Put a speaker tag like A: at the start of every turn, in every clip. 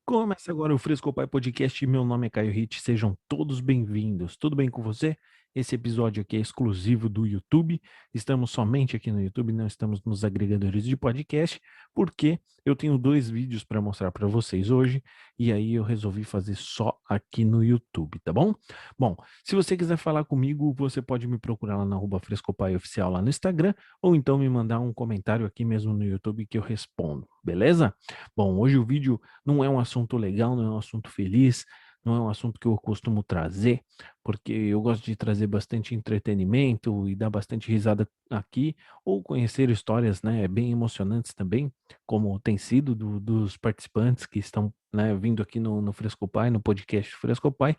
A: Começa agora o Frescopai Podcast. Meu nome é Caio Ritt, sejam todos bem-vindos. Tudo bem com você? Esse episódio aqui é exclusivo do YouTube. Estamos somente aqui no YouTube, não estamos nos agregadores de podcast, porque eu tenho dois vídeos para mostrar para vocês hoje e aí eu resolvi fazer só aqui no YouTube, tá bom? Bom, se você quiser falar comigo, você pode me procurar lá na Frescopai Oficial lá no Instagram ou então me mandar um comentário aqui mesmo no YouTube que eu respondo, beleza? Bom, hoje o vídeo não é um assunto legal, não é um assunto feliz, não é um assunto que eu costumo trazer, porque eu gosto de trazer bastante entretenimento e dar bastante risada aqui, ou conhecer histórias, né, bem emocionantes também, como tem sido dos participantes que estão, né, vindo aqui no Frescopai, no podcast Frescopai,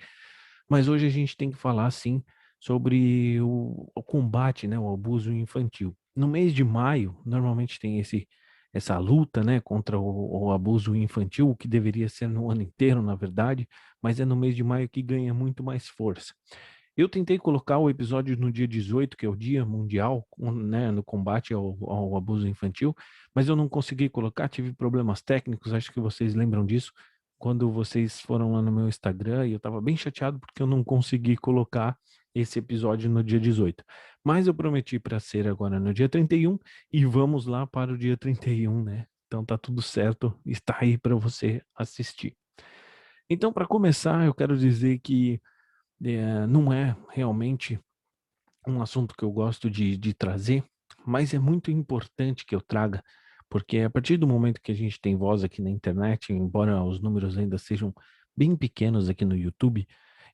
A: mas hoje a gente tem que falar, sim, sobre o combate, né, o abuso infantil. No mês de maio, normalmente tem essa luta, né, contra o abuso infantil, o que deveria ser no ano inteiro, na verdade, mas é no mês de maio que ganha muito mais força. Eu tentei colocar o episódio no dia 18, que é o Dia Mundial, né, no combate ao abuso infantil, mas eu não consegui colocar, tive problemas técnicos, acho que vocês lembram disso, quando vocês foram lá no meu Instagram, e eu estava bem chateado porque eu não consegui colocar esse episódio no dia 18. Mas eu prometi para ser agora no dia 31 e vamos lá para o dia 31, né? Então tá tudo certo, está aí para você assistir. Então, para começar, eu quero dizer que não é realmente um assunto que eu gosto de trazer, mas é muito importante que eu traga, porque a partir do momento que a gente tem voz aqui na internet, embora os números ainda sejam bem pequenos aqui no YouTube,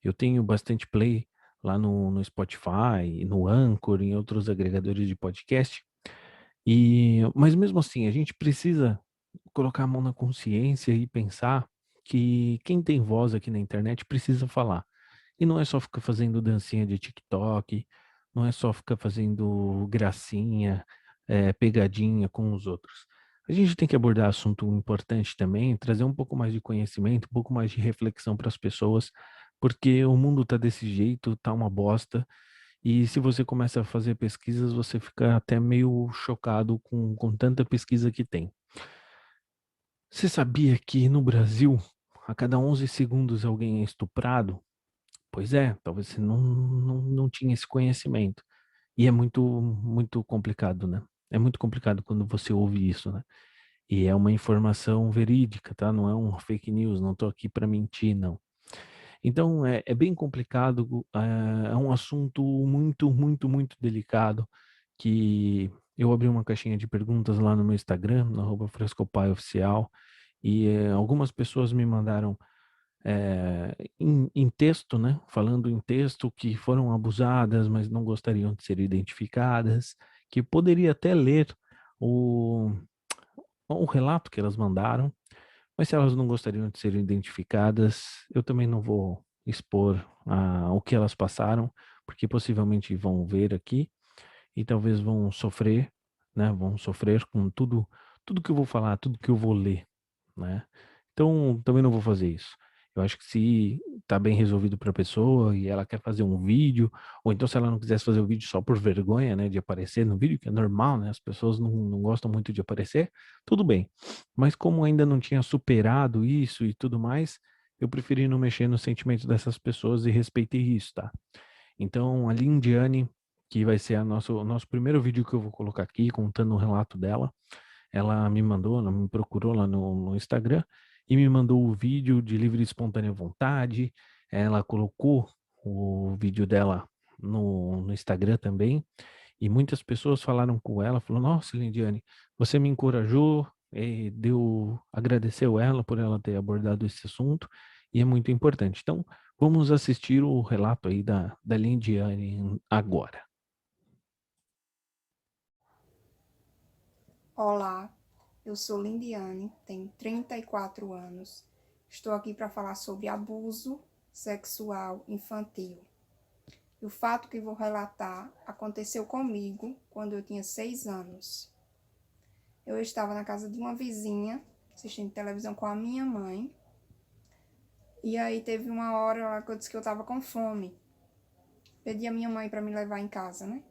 A: eu tenho bastante play lá no Spotify, no Anchor, em outros agregadores de podcast, mas mesmo assim, a gente precisa colocar a mão na consciência e pensar que quem tem voz aqui na internet precisa falar. E não é só ficar fazendo dancinha de TikTok, não é só ficar fazendo gracinha, pegadinha com os outros. A gente tem que abordar assunto importante também, trazer um pouco mais de conhecimento, um pouco mais de reflexão para as pessoas, porque o mundo tá desse jeito, tá uma bosta, e se você começa a fazer pesquisas, você fica até meio chocado com tanta pesquisa que tem. Você sabia que no Brasil, a cada 11 segundos alguém é estuprado? Pois é, talvez você não tinha esse conhecimento. E é muito complicado, né? É muito complicado quando você ouve isso, né? E é uma informação verídica, tá? Não é um fake news, não estou aqui para mentir, não. Então, é bem complicado, é um assunto muito delicado, que eu abri uma caixinha de perguntas lá no meu Instagram, no @frescopaiOficial, e algumas pessoas me mandaram em texto, né, falando em texto que foram abusadas, mas não gostariam de ser identificadas, que poderia até ler o, o relato que elas mandaram, mas se elas não gostariam de ser identificadas, eu também não vou expor o que elas passaram, porque possivelmente vão ver aqui e talvez vão sofrer, né? Vão sofrer com tudo que eu vou falar, tudo que eu vou ler, né? Então, também não vou fazer isso. Eu acho que se tá bem resolvido para a pessoa e ela quer fazer um vídeo, ou então se ela não quisesse fazer o vídeo só por vergonha, né, de aparecer no vídeo, que é normal, né? As pessoas não gostam muito de aparecer, tudo bem. Mas como ainda não tinha superado isso e tudo mais, eu preferi não mexer no sentimento dessas pessoas e respeitei isso, tá? Então, a Lindiane, que vai ser o nosso primeiro vídeo que eu vou colocar aqui, contando o relato dela, ela me mandou, ela me procurou lá no Instagram e me mandou o vídeo de livre e espontânea vontade. Ela colocou o vídeo dela no Instagram também. E muitas pessoas falaram com ela, falou: Nossa, Lindiane, você me encorajou, agradeceu ela por ela ter abordado esse assunto, e é muito importante. Então, vamos assistir o relato aí da Lindiane agora.
B: Olá, eu sou Lindiane, tenho 34 anos. Estou aqui para falar sobre abuso sexual infantil. E o fato que vou relatar aconteceu comigo quando eu tinha 6 anos. Eu estava na casa de uma vizinha, assistindo televisão com a minha mãe. E aí teve uma hora lá que eu disse que eu estava com fome. Pedi a minha mãe para me levar em casa, né?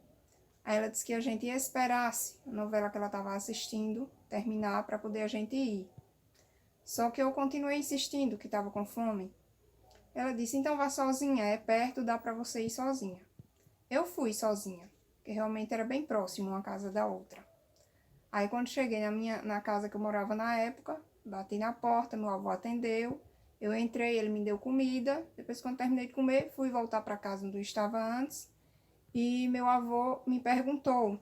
B: Aí ela disse que a gente esperasse a novela que ela estava assistindo terminar para poder a gente ir. Só que eu continuei insistindo que estava com fome. Ela disse, então vá sozinha, é perto, dá para você ir sozinha. Eu fui sozinha, porque realmente era bem próximo uma casa da outra. Aí quando cheguei na casa que eu morava na época, bati na porta, meu avô atendeu, eu entrei, ele me deu comida, depois quando terminei de comer, fui voltar para casa onde eu estava antes, e meu avô me perguntou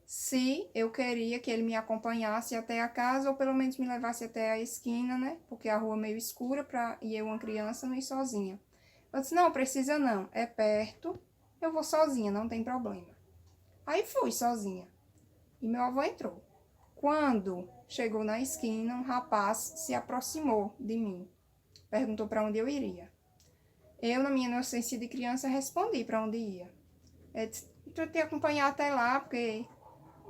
B: se eu queria que ele me acompanhasse até a casa, ou pelo menos me levasse até a esquina, né, porque a rua é meio escura, e eu, uma criança, não ir sozinha. Eu disse, não, precisa não, é perto, eu vou sozinha, não tem problema. Aí fui sozinha, e meu avô entrou. Quando chegou na esquina, um rapaz se aproximou de mim, perguntou para onde eu iria. Eu, na minha inocência de criança, respondi para onde ia. Ele disse, eu te acompanhar até lá, porque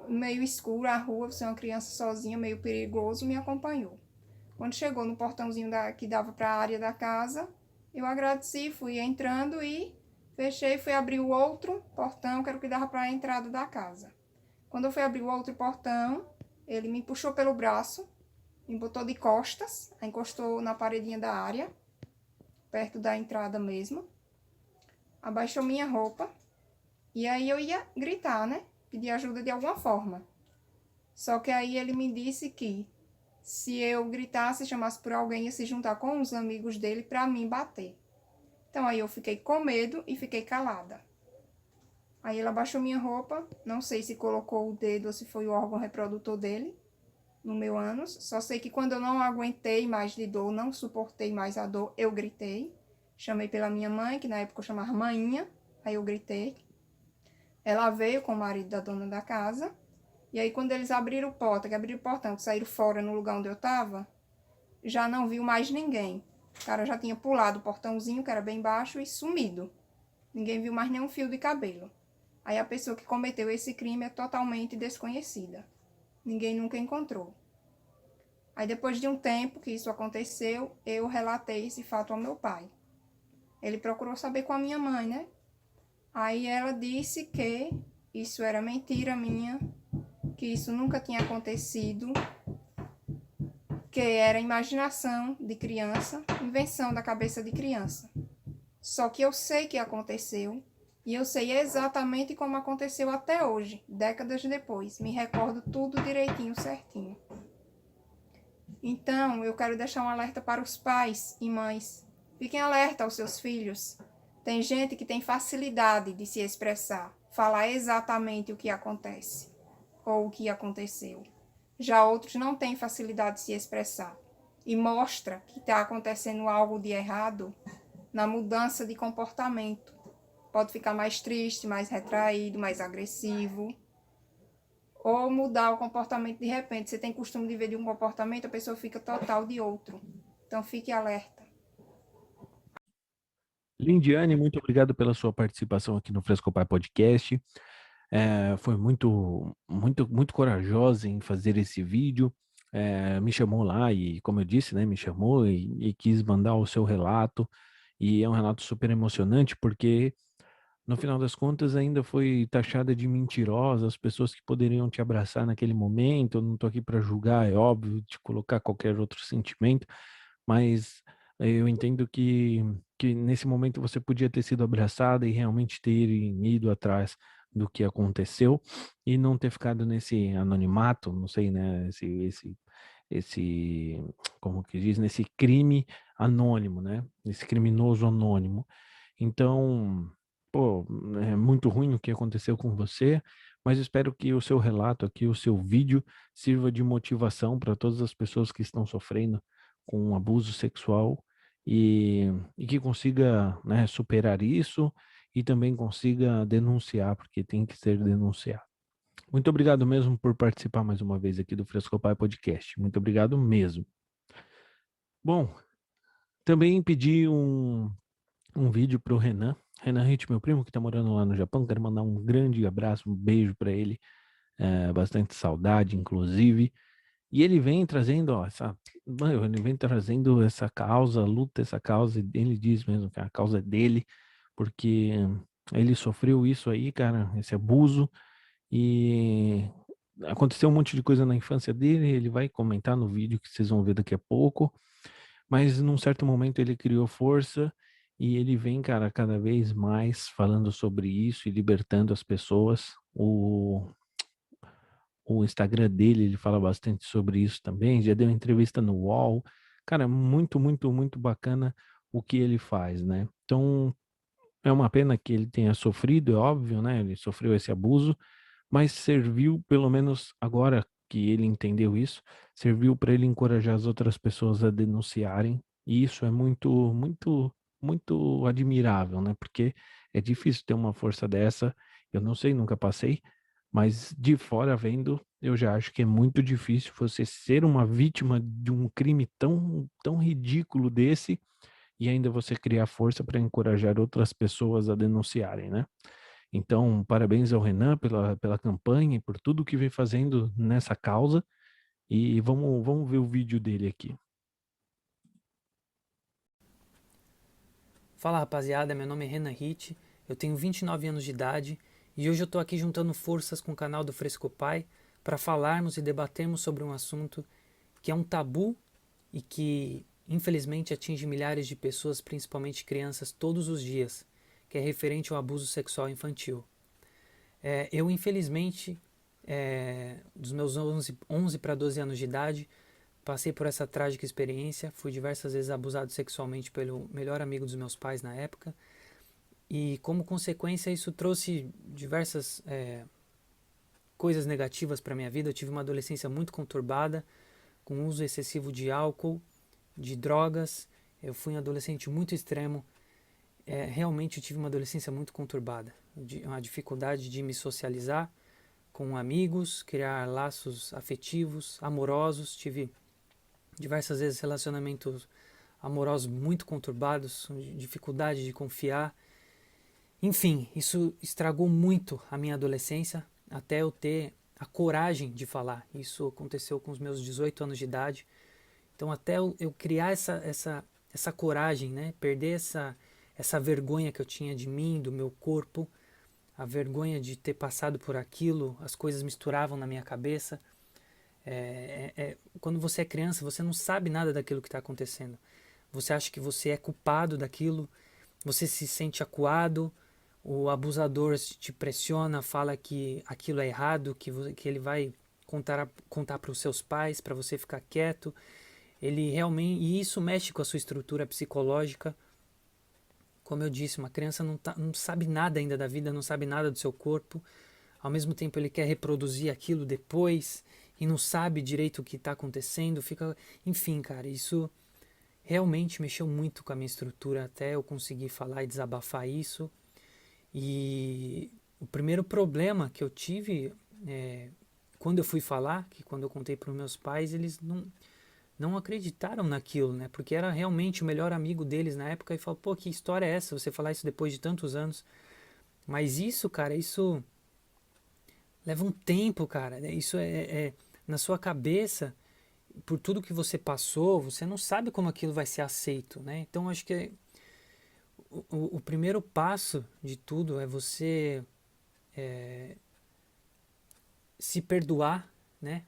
B: meio escuro a rua, você é uma criança sozinha, meio perigoso, me acompanhou. Quando chegou no portãozinho que dava para a área da casa, eu agradeci, fui entrando e fechei, fui abrir o outro portão, que era o que dava para a entrada da casa. Quando eu fui abrir o outro portão, ele me puxou pelo braço, me botou de costas, encostou na paredinha da área, perto da entrada mesmo, abaixou minha roupa, e aí eu ia gritar, né? Pedir ajuda de alguma forma. Só que aí ele me disse que se eu gritasse, chamasse por alguém, ia se juntar com os amigos dele para me bater. Então aí eu fiquei com medo e fiquei calada. Aí ele abaixou minha roupa, não sei se colocou o dedo ou se foi o órgão reprodutor dele, no meu ânus. Só sei que quando eu não aguentei mais de dor, não suportei mais a dor, eu gritei. Chamei pela minha mãe, que na época eu chamava Mainha, aí eu gritei. Ela veio com o marido da dona da casa, e aí quando eles abriram o portão, que saíram fora no lugar onde eu tava, já não viu mais ninguém. O cara já tinha pulado o portãozinho, que era bem baixo, e sumido. Ninguém viu mais nenhum fio de cabelo. Aí a pessoa que cometeu esse crime é totalmente desconhecida. Ninguém nunca encontrou. Aí depois de um tempo que isso aconteceu, eu relatei esse fato ao meu pai. Ele procurou saber com a minha mãe, né? Aí ela disse que isso era mentira minha, que isso nunca tinha acontecido, que era imaginação de criança, invenção da cabeça de criança. Só que eu sei que aconteceu, e eu sei exatamente como aconteceu até hoje, décadas depois. Me recordo tudo direitinho, certinho. Então, eu quero deixar um alerta para os pais e mães. Fiquem alerta aos seus filhos. Tem gente que tem facilidade de se expressar, falar exatamente o que acontece ou o que aconteceu. Já outros não têm facilidade de se expressar e mostra que está acontecendo algo de errado na mudança de comportamento. Pode ficar mais triste, mais retraído, mais agressivo, ou mudar o comportamento de repente. Você tem costume de ver de um comportamento, a pessoa fica total de outro. Então fique alerta.
A: Lindiane, muito obrigado pela sua participação aqui no Frescopai Podcast. Foi muito corajosa em fazer esse vídeo. Me chamou lá e, como eu disse, né, me chamou e quis mandar o seu relato. E é um relato super emocionante porque, no final das contas, ainda foi taxada de mentirosa as pessoas que poderiam te abraçar naquele momento. Eu não estou aqui para julgar, é óbvio, de colocar qualquer outro sentimento, mas eu entendo que nesse momento você podia ter sido abraçada e realmente ter ido atrás do que aconteceu e não ter ficado nesse anonimato, não sei, né, esse, como que diz, nesse crime anônimo, né, esse criminoso anônimo. Então, pô, é muito ruim o que aconteceu com você, mas espero que o seu relato aqui, o seu vídeo, sirva de motivação para todas as pessoas que estão sofrendo com um abuso sexual e que consiga, né, superar isso e também consiga denunciar, porque tem que ser denunciado. Muito obrigado mesmo por participar mais uma vez aqui do Frescopai Podcast. Muito obrigado mesmo. Bom, também pedi um vídeo para o Renan. Renan Hit, meu primo que está morando lá no Japão. Quero mandar um grande abraço, um beijo para ele. Bastante saudade, inclusive. E ele vem trazendo, ó, ele vem trazendo essa causa, luta essa causa, ele diz mesmo que a causa é dele, porque ele sofreu isso aí, cara, esse abuso, e aconteceu um monte de coisa na infância dele, ele vai comentar no vídeo que vocês vão ver daqui a pouco, mas num certo momento ele criou força e ele vem, cara, cada vez mais falando sobre isso e libertando as pessoas. O Instagram dele, ele fala bastante sobre isso também, já deu entrevista no UOL. Cara, muito, muito, muito bacana o que ele faz, né? Então, é uma pena que ele tenha sofrido, é óbvio, né? Ele sofreu esse abuso, mas serviu, pelo menos agora que ele entendeu isso, serviu para ele encorajar as outras pessoas a denunciarem. E isso é muito, muito, muito admirável, né? Porque é difícil ter uma força dessa. Eu não sei, nunca passei, mas de fora vendo, eu já acho que é muito difícil você ser uma vítima de um crime tão, tão ridículo desse e ainda você criar força para encorajar outras pessoas a denunciarem, né? Então, parabéns ao Renan pela campanha e por tudo que vem fazendo nessa causa. E vamos ver o vídeo dele aqui.
C: Fala rapaziada, meu nome é Renan Hit, eu tenho 29 anos de idade e hoje eu tô aqui juntando forças com o canal do Frescopai para falarmos e debatermos sobre um assunto que é um tabu e que infelizmente atinge milhares de pessoas, principalmente crianças, todos os dias, que é referente ao abuso sexual infantil. Eu infelizmente, dos meus 11 para 12 anos de idade, passei por essa trágica experiência, fui diversas vezes abusado sexualmente pelo melhor amigo dos meus pais na época, e como consequência isso trouxe diversas coisas negativas para minha vida. Eu tive uma adolescência muito conturbada, com uso excessivo de álcool, de drogas. Eu fui um adolescente muito extremo. Realmente eu tive uma adolescência muito conturbada, uma dificuldade de me socializar com amigos, criar laços afetivos, amorosos. Tive diversas vezes relacionamentos amorosos muito conturbados, dificuldade de confiar. Enfim, isso estragou muito a minha adolescência, até eu ter a coragem de falar. Isso aconteceu com os meus 18 anos de idade. Então, até eu criar essa coragem, né? Perder essa vergonha que eu tinha de mim, do meu corpo, a vergonha de ter passado por aquilo, as coisas misturavam na minha cabeça. Quando você é criança, você não sabe nada daquilo que está acontecendo. Você acha que você é culpado daquilo, você se sente acuado, o abusador te pressiona, fala que aquilo é errado, que ele vai contar para os seus pais, para você ficar quieto. Ele realmente, e isso mexe com a sua estrutura psicológica. Como eu disse, uma criança não sabe nada ainda da vida, não sabe nada do seu corpo. Ao mesmo tempo ele quer reproduzir aquilo depois e não sabe direito o que está acontecendo. Enfim, cara, isso realmente mexeu muito com a minha estrutura até eu conseguir falar e desabafar isso. E o primeiro problema que eu tive quando eu fui falar, que quando eu contei para os meus pais, eles não acreditaram naquilo, né? Porque era realmente o melhor amigo deles na época e falou, pô, que história é essa? Você falar isso depois de tantos anos. Mas isso, cara, isso leva um tempo, cara. Isso na sua cabeça, por tudo que você passou, você não sabe como aquilo vai ser aceito, né? Então acho que o primeiro passo de tudo é você se perdoar, né?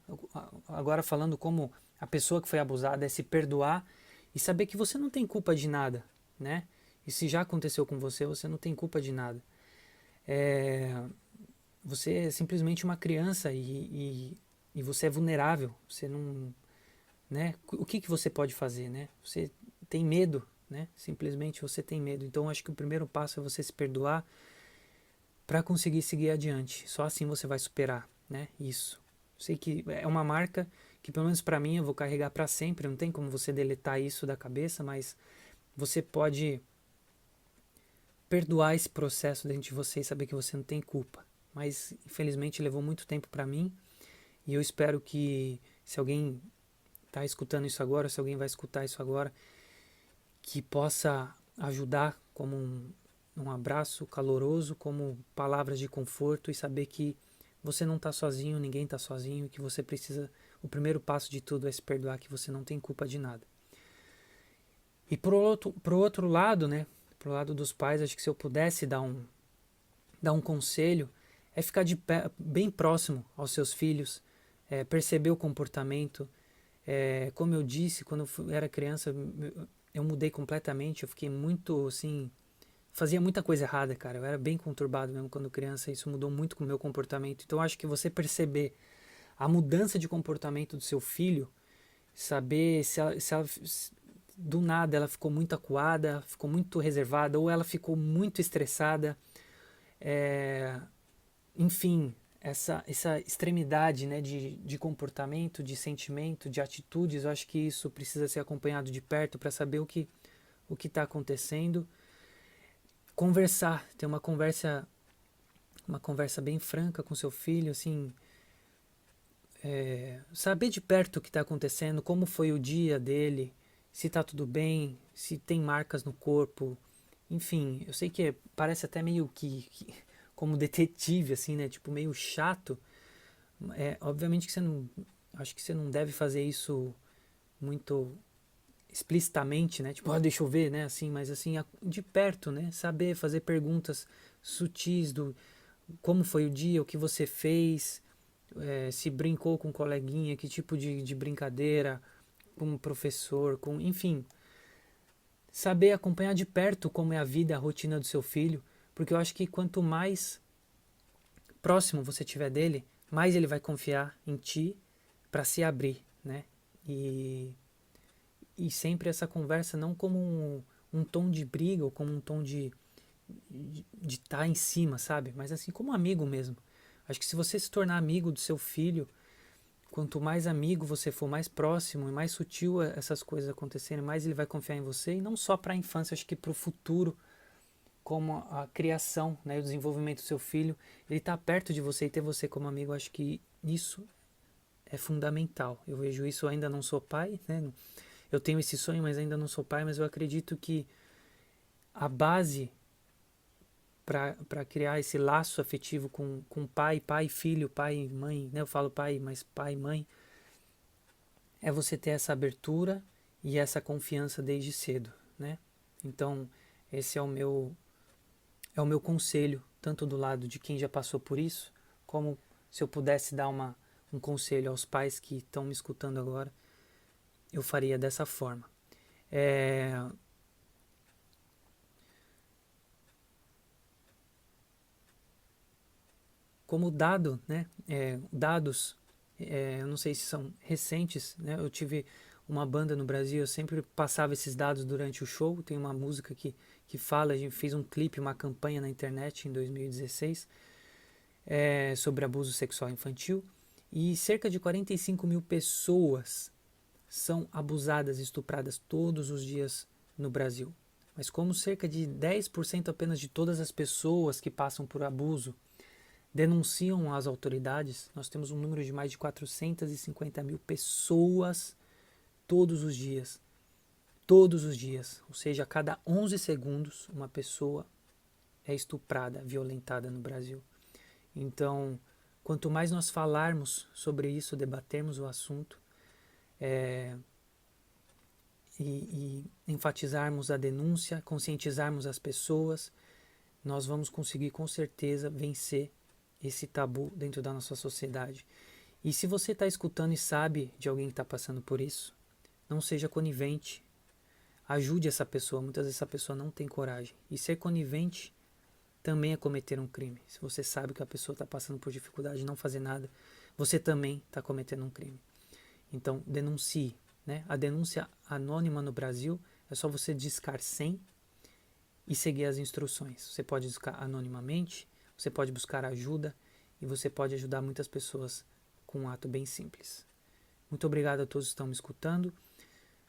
C: Agora falando como a pessoa que foi abusada, é se perdoar e saber que você não tem culpa de nada, né? E se já aconteceu com você, você não tem culpa de nada. Você é simplesmente uma criança e você é vulnerável. Você não, né? O que você pode fazer, né? Você tem medo, né? Simplesmente você tem medo. Então acho que o primeiro passo é você se perdoar para conseguir seguir adiante. Só assim você vai superar, né? Isso. Sei que é uma marca que pelo menos para mim eu vou carregar para sempre. Não tem como você deletar isso da cabeça, mas você pode perdoar esse processo dentro de você e saber que você não tem culpa. Mas infelizmente levou muito tempo para mim e eu espero que se alguém está escutando isso agora, se alguém vai escutar isso agora, que possa ajudar como um abraço caloroso, como palavras de conforto e saber que você não está sozinho, ninguém está sozinho, que você precisa, o primeiro passo de tudo é se perdoar, que você não tem culpa de nada. E pro outro lado, né, pro lado dos pais, acho que se eu pudesse dar um conselho, é ficar bem próximo aos seus filhos, perceber o comportamento. Como eu disse, quando eu era criança, eu mudei completamente, eu fiquei muito, assim, fazia muita coisa errada, cara. Eu era bem conturbado mesmo quando criança, isso mudou muito com o meu comportamento. Então, eu acho que você perceber a mudança de comportamento do seu filho, saber se do nada ela ficou muito acuada, ficou muito reservada, ou ela ficou muito estressada, enfim, essa extremidade, né, de comportamento, de sentimento, de atitudes, eu acho que isso precisa ser acompanhado de perto para saber o que está acontecendo. Conversar, ter uma conversa bem franca com seu filho, assim, saber de perto o que está acontecendo, como foi o dia dele, se está tudo bem, se tem marcas no corpo, enfim, eu sei que parece até meio que como detetive, assim, né, tipo meio chato. Obviamente que acho que você não deve fazer isso muito explicitamente, né, tipo, deixa eu ver, né, assim, mas assim, de perto, né, saber fazer perguntas sutis do como foi o dia, o que você fez, se brincou com um coleguinha, que tipo de brincadeira, com um professor, enfim, saber acompanhar de perto como é a vida, a rotina do seu filho, porque eu acho que quanto mais próximo você tiver dele, mais ele vai confiar em ti para se abrir, né? E sempre essa conversa não como um tom de briga ou como um tom de estar em cima, sabe? Mas assim, como amigo mesmo. Acho que se você se tornar amigo do seu filho, quanto mais amigo você for, mais próximo e mais sutil essas coisas acontecerem, mais ele vai confiar em você, e não só para a infância, acho que para o futuro, como a criação, né, o desenvolvimento do seu filho, ele está perto de você e ter você como amigo, acho que isso é fundamental. Eu vejo isso, eu ainda não sou pai, né? Eu tenho esse sonho, mas ainda não sou pai, mas eu acredito que a base para criar esse laço afetivo com pai e filho, pai e mãe, né? Eu falo pai, mas pai e mãe, é você ter essa abertura e essa confiança desde cedo, né? Então, esse é o meu conselho, tanto do lado de quem já passou por isso, como se eu pudesse dar um conselho aos pais que estão me escutando agora, eu faria dessa forma. Como dado, né, dados, eu não sei se são recentes, né, eu tive uma banda no Brasil, eu sempre passava esses dados durante o show, tem uma música que fala, a gente fez um clipe, uma campanha na internet em 2016 sobre abuso sexual infantil, e cerca de 45 mil pessoas são abusadas e estupradas todos os dias no Brasil. Mas como cerca de 10% apenas de todas as pessoas que passam por abuso denunciam às autoridades, nós temos um número de mais de 450 mil pessoas todos os dias. Todos os dias. Ou seja, a cada 11 segundos uma pessoa é estuprada, violentada no Brasil. Então, quanto mais nós falarmos sobre isso, debatermos o assunto, e enfatizarmos a denúncia, conscientizarmos as pessoas, nós vamos conseguir com certeza vencer esse tabu dentro da nossa sociedade. E se você está escutando e sabe de alguém que está passando por isso, não seja conivente, ajude essa pessoa. Muitas vezes essa pessoa não tem coragem. E ser conivente também é cometer um crime. Se você sabe que a pessoa está passando por dificuldade de não fazer nada, você também está cometendo um crime. Então, denuncie. Né? A denúncia anônima no Brasil é só você discar 100 e seguir as instruções. Você pode buscar anonimamente, você pode buscar ajuda e você pode ajudar muitas pessoas com um ato bem simples. Muito obrigado a todos que estão me escutando.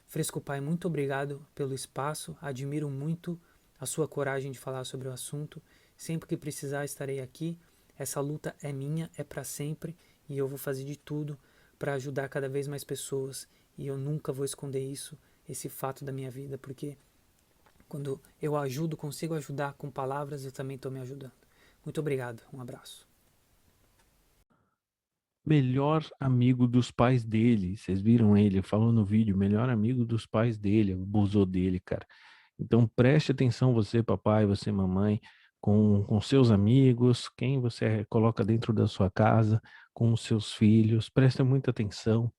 C: Fresco Pai, muito obrigado pelo espaço. Admiro muito a sua coragem de falar sobre o assunto. Sempre que precisar, estarei aqui. Essa luta é minha, é para sempre e eu vou fazer de tudo para ajudar cada vez mais pessoas. E eu nunca vou esconder isso, esse fato da minha vida, porque quando eu ajudo, consigo ajudar com palavras, eu também estou me ajudando. Muito obrigado, um abraço.
A: Melhor amigo dos pais dele, vocês viram ele, falou no vídeo, melhor amigo dos pais dele, abusou dele, cara. Então preste atenção você, papai, você, mamãe, com seus amigos, quem você coloca dentro da sua casa, com os seus filhos. Presta muita atenção.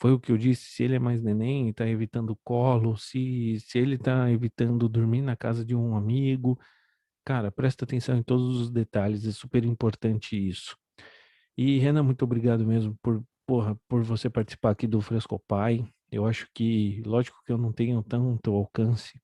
A: Foi o que eu disse, se ele é mais neném e está evitando colo, se ele está evitando dormir na casa de um amigo, cara, presta atenção em todos os detalhes, é super importante isso. E, Renan, muito obrigado mesmo por você participar aqui do Frescopai. Eu acho que, lógico que eu não tenho tanto alcance,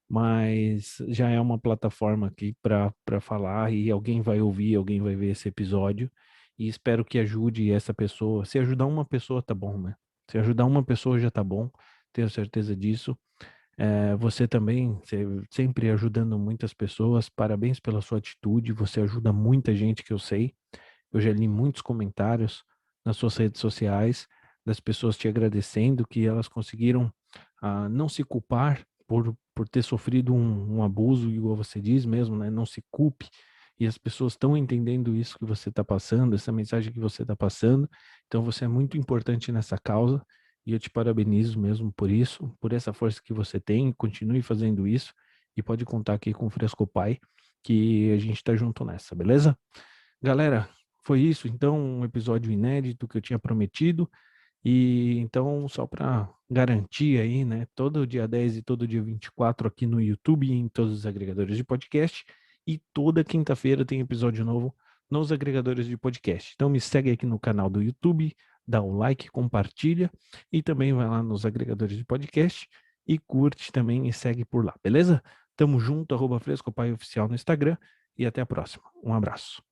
A: mas já é uma plataforma aqui para falar e alguém vai ouvir, alguém vai ver esse episódio e espero que ajude essa pessoa. Se ajudar uma pessoa, tá bom, né? Se ajudar uma pessoa já tá bom, tenho certeza disso. Você também, sempre ajudando muitas pessoas, parabéns pela sua atitude, você ajuda muita gente que eu sei. Eu já li muitos comentários nas suas redes sociais das pessoas te agradecendo que elas conseguiram não se culpar por ter sofrido um abuso, igual você diz mesmo, né? Não se culpe. E as pessoas estão entendendo isso que você está passando, essa mensagem que você está passando. Então você é muito importante nessa causa e eu te parabenizo mesmo por isso, por essa força que você tem. Continue fazendo isso e pode contar aqui com o Frescopai que a gente está junto nessa, beleza? Galera, foi isso, então, um episódio inédito que eu tinha prometido. E então, só para garantir aí, né, todo dia 10 e todo dia 24 aqui no YouTube e em todos os agregadores de podcast. E toda quinta-feira tem episódio novo nos agregadores de podcast. Então, me segue aqui no canal do YouTube, dá um like, compartilha e também vai lá nos agregadores de podcast e curte também e segue por lá, beleza? Tamo junto, @Frescopai Oficial no Instagram e até a próxima. Um abraço.